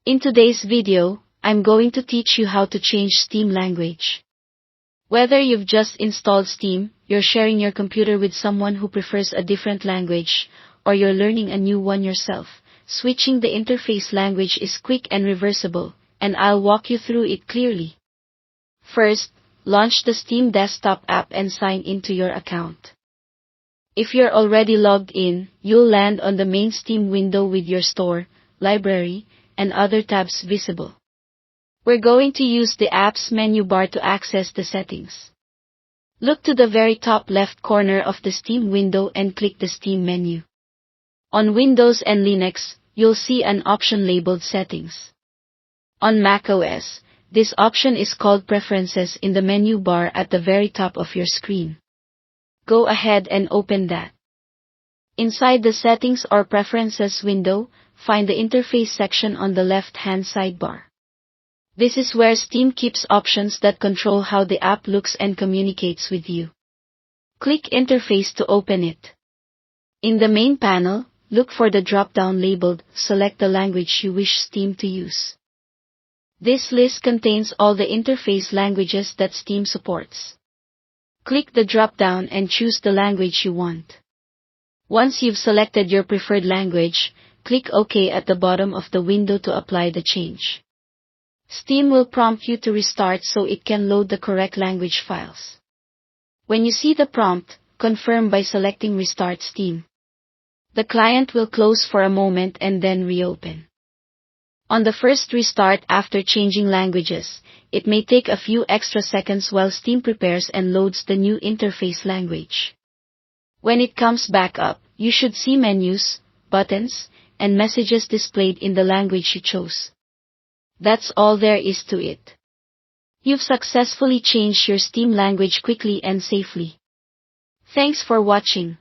In today's video, I'm going to teach you how to change Steam language. Whether you've just installed Steam, you're sharing your computer with someone who prefers a different language, or you're learning a new one yourself, switching the interface language is quick and reversible, and I'll walk you through it clearly. First, launch the Steam desktop app and sign into your account. If you're already logged in, you'll land on the main Steam window with your store, library, and other tabs visible. We're going to use the app's menu bar to access the settings. Look to the very top left corner of the Steam window and click the Steam menu. On Windows and Linux, you'll see an option labeled Settings. On macOS, this option is called Preferences in the menu bar at the very top of your screen. Go ahead and open that. Inside the Settings or Preferences window, find the Interface section on the left-hand sidebar. This is where Steam keeps options that control how the app looks and communicates with you. Click Interface to open it. In the main panel, look for the drop-down labeled Select the language you wish Steam to use. This list contains all the interface languages that Steam supports. Click the drop-down and choose the language you want. Once you've selected your preferred language, click OK at the bottom of the window to apply the change. Steam will prompt you to restart so it can load the correct language files. When you see the prompt, confirm by selecting Restart Steam. The client will close for a moment and then reopen. On the first restart after changing languages, it may take a few extra seconds while Steam prepares and loads the new interface language. When it comes back up, you should see menus, buttons, and messages displayed in the language you chose. That's all there is to it. You've successfully changed your Steam language quickly and safely. Thanks for watching.